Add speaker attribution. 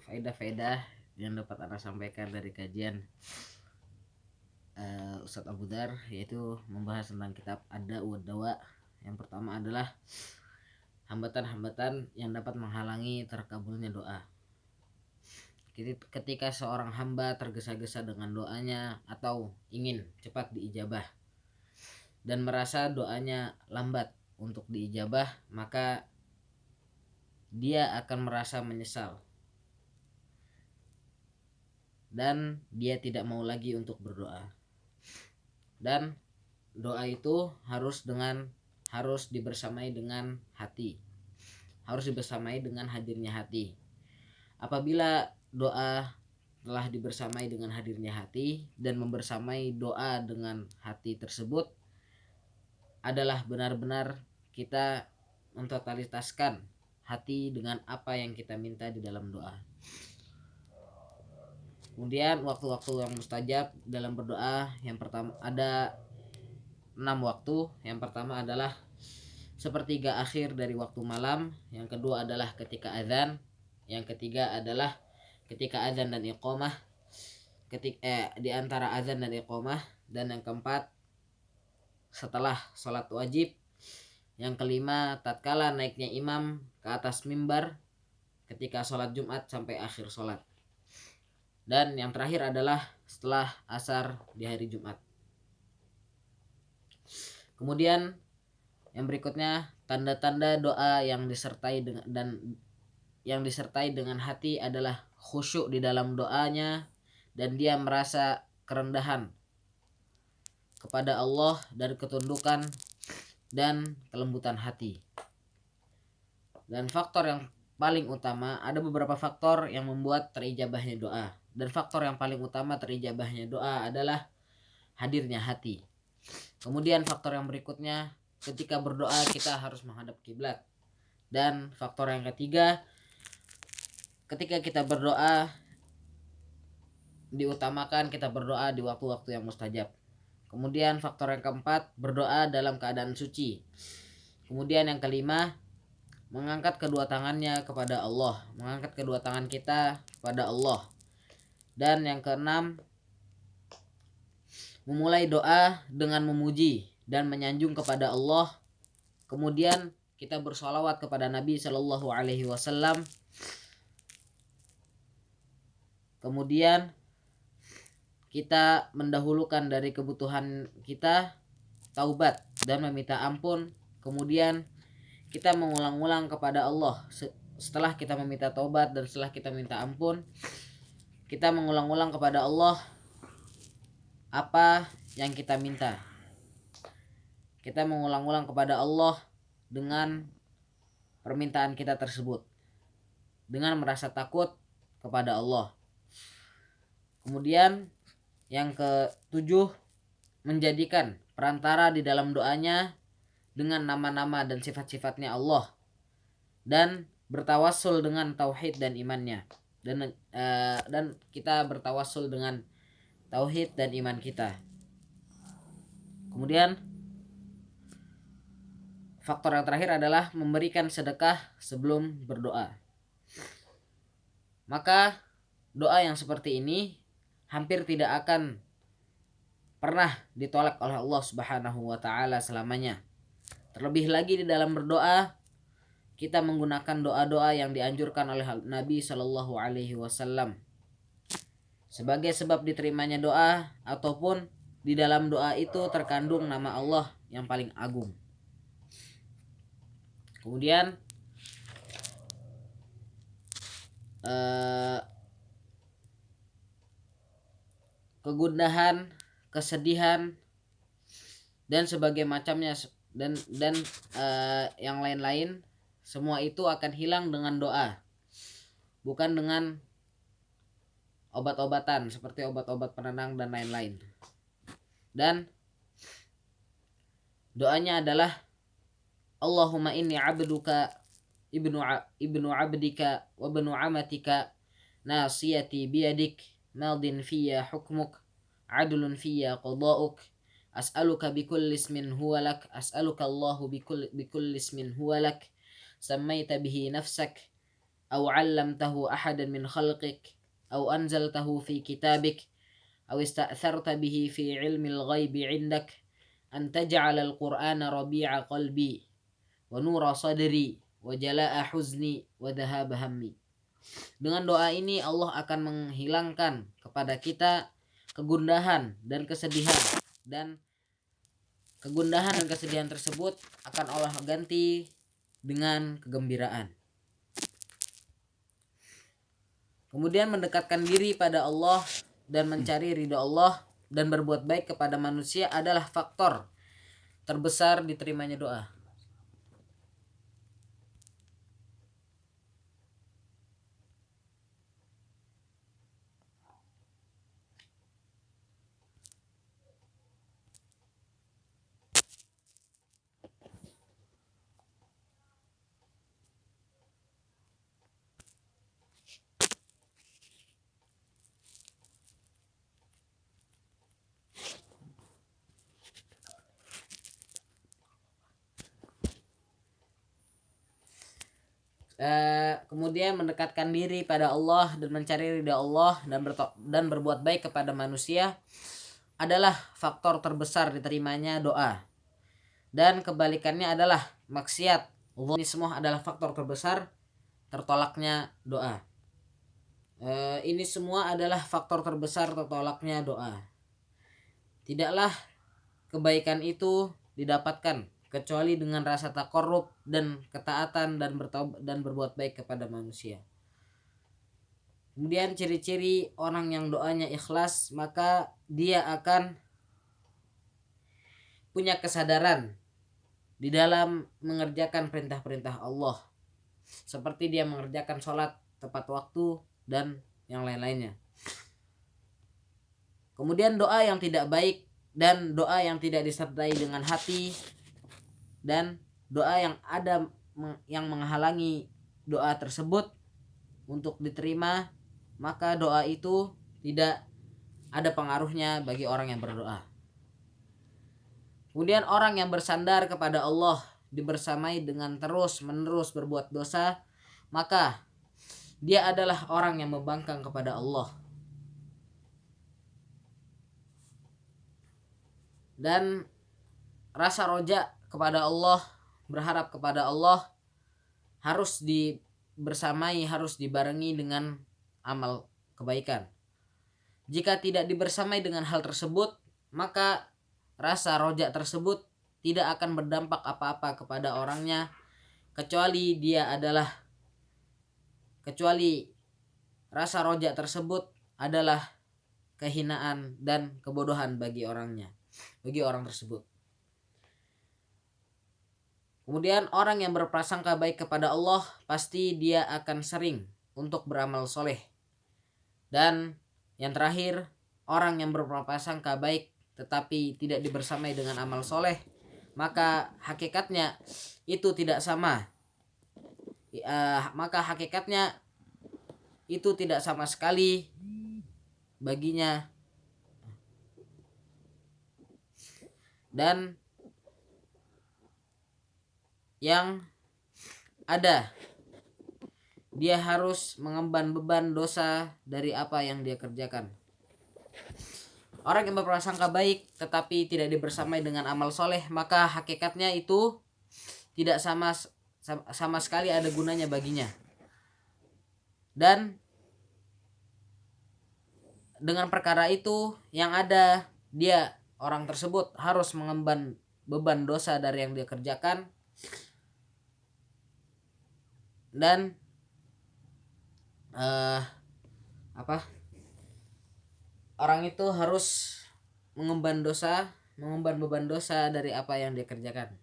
Speaker 1: faedah-faedah yang dapat Anda sampaikan dari kajian Ustadz Abu Dar, yaitu membahas tentang kitab Ad-Da wa Dawa. Yang pertama adalah hambatan-hambatan yang dapat menghalangi terkabulnya doa. Ketika seorang hamba tergesa-gesa dengan doanya atau ingin cepat diijabah dan merasa doanya lambat untuk diijabah, maka dia akan merasa menyesal dan dia tidak mau lagi untuk berdoa. Dan doa itu harus dibersamai dengan hati, harus dibersamai dengan hadirnya hati. Apabila doa telah dibersamai dengan hadirnya hati dan membersamai doa dengan hati tersebut adalah benar-benar kita mentotalitaskan hati dengan apa yang kita minta di dalam doa. Kemudian waktu-waktu yang mustajab dalam berdoa, yang pertama ada 6 waktu. Yang pertama adalah sepertiga akhir dari waktu malam, yang kedua adalah ketika azan, yang ketiga adalah ketika azan dan iqamah, di antara azan dan iqamah, dan yang keempat setelah sholat wajib, yang kelima tatkala naiknya imam ke atas mimbar ketika sholat Jumat sampai akhir sholat, dan yang terakhir adalah setelah asar di hari Jumat. Kemudian yang berikutnya tanda-tanda doa yang disertai dengan hati adalah khusyuk di dalam doanya dan dia merasa kerendahan kepada Allah dan ketundukan dan kelembutan hati. Dan faktor yang paling utama, ada beberapa faktor yang membuat terijabahnya doa, dan faktor yang paling utama terijabahnya doa adalah hadirnya hati. Kemudian faktor yang berikutnya, ketika berdoa kita harus menghadap kiblat. Dan faktor yang ketiga, ketika kita berdoa diutamakan kita berdoa di waktu-waktu yang mustajab. Kemudian faktor yang keempat, berdoa dalam keadaan suci. Kemudian yang kelima, mengangkat kedua tangannya kepada Allah, mengangkat kedua tangan kita kepada Allah. Dan yang keenam, memulai doa dengan memuji dan menyanjung kepada Allah. Kemudian kita bersolawat kepada Nabi Shallallahu Alaihi Wasallam. Kemudian kita mendahulukan dari kebutuhan kita taubat dan meminta ampun. Kemudian kita mengulang-ulang kepada Allah setelah kita meminta taubat dan setelah kita minta ampun, kita mengulang-ulang kepada Allah apa yang kita minta. Kita mengulang-ulang kepada Allah dengan permintaan kita tersebut, dengan merasa takut kepada Allah. Kemudian yang ketujuh, menjadikan perantara di dalam doanya dengan nama-nama dan sifat-sifatnya Allah, dan bertawassul dengan tauhid dan imannya, dan kita bertawassul dengan tauhid dan iman kita. Kemudian faktor yang terakhir adalah memberikan sedekah sebelum berdoa. Maka doa yang seperti ini hampir tidak akan pernah ditolak oleh Allah Subhanahu wa taala selamanya. Terlebih lagi di dalam berdoa kita menggunakan doa-doa yang dianjurkan oleh Nabi Shallallahu Alaihi Wasallam sebagai sebab diterimanya doa, ataupun di dalam doa itu terkandung nama Allah yang paling agung. Kemudian kegundahan, kesedihan dan sebagainya macamnya dan yang lain-lain, semua itu akan hilang dengan doa, bukan dengan obat-obatan seperti obat-obat penenang dan lain-lain. Dan doanya adalah Allahumma inni abduka ibnu abdika wa ibnu amatika nasiyati biyadik madin fiyya hukmuk adlun fiyya qada'uk as'aluka bikulli ismin huwa lak as'aluka Allahu bikulli ismin huwa lak sammaita bihi nafsak أو علمته أحدا من خلقك أو أنزلته في كتابك أو استأثرت به في علم الغيب عندك أن تجعل القرآن ربيع قلبي ونور صدري وجلاء حزني وذهاب همي. Dengan doa ini Allah akan menghilangkan kepada kita kegundahan dan kesedihan, dan kegundahan dan kesedihan tersebut akan Allah ganti dengan kegembiraan. Kemudian mendekatkan diri pada Allah dan mencari ridha Allah dan berbuat baik kepada manusia adalah faktor terbesar diterimanya doa. Kemudian mendekatkan diri pada Allah dan mencari ridha Allah dan berbuat baik kepada manusia adalah faktor terbesar diterimanya doa. Dan kebalikannya adalah maksiat. Ini semua adalah faktor terbesar tertolaknya doa. Ini semua adalah faktor terbesar tertolaknya doa. Tidaklah kebaikan itu didapatkan kecuali dengan rasa takorup dan ketaatan dan berbuat baik kepada manusia. Kemudian ciri-ciri orang yang doanya ikhlas, maka dia akan punya kesadaran di dalam mengerjakan perintah-perintah Allah, seperti dia mengerjakan sholat tepat waktu dan yang lain-lainnya. Kemudian doa yang tidak baik dan doa yang tidak disertai dengan hati dan doa yang menghalangi doa tersebut untuk diterima, maka doa itu tidak ada pengaruhnya bagi orang yang berdoa. Kemudian orang yang bersandar kepada Allah dibersamai dengan terus-menerus berbuat dosa, maka dia adalah orang yang membangkang kepada Allah. Dan rasa roja kepada Allah, berharap kepada Allah harus dibarengi dengan amal kebaikan. Jika tidak dibersamai dengan hal tersebut, maka rasa roja tersebut tidak akan berdampak apa-apa kepada orangnya, kecuali rasa roja tersebut adalah kehinaan dan kebodohan bagi orang tersebut. Kemudian orang yang berprasangka baik kepada Allah, pasti dia akan sering untuk beramal soleh. Dan yang terakhir, orang yang berprasangka baik tetapi tidak dibersamai dengan amal soleh, maka hakikatnya itu tidak sama. Maka hakikatnya itu tidak sama sekali baginya. Dan yang ada, dia harus mengemban beban dosa dari apa yang dia kerjakan. Orang yang berprasangka baik tetapi tidak dibersamai dengan amal soleh, maka hakikatnya itu tidak sama sekali ada gunanya baginya. Dan dengan perkara itu yang ada, orang tersebut harus mengemban beban dosa dari yang dia kerjakan, dan orang itu harus mengemban beban dosa dari apa yang dia kerjakan.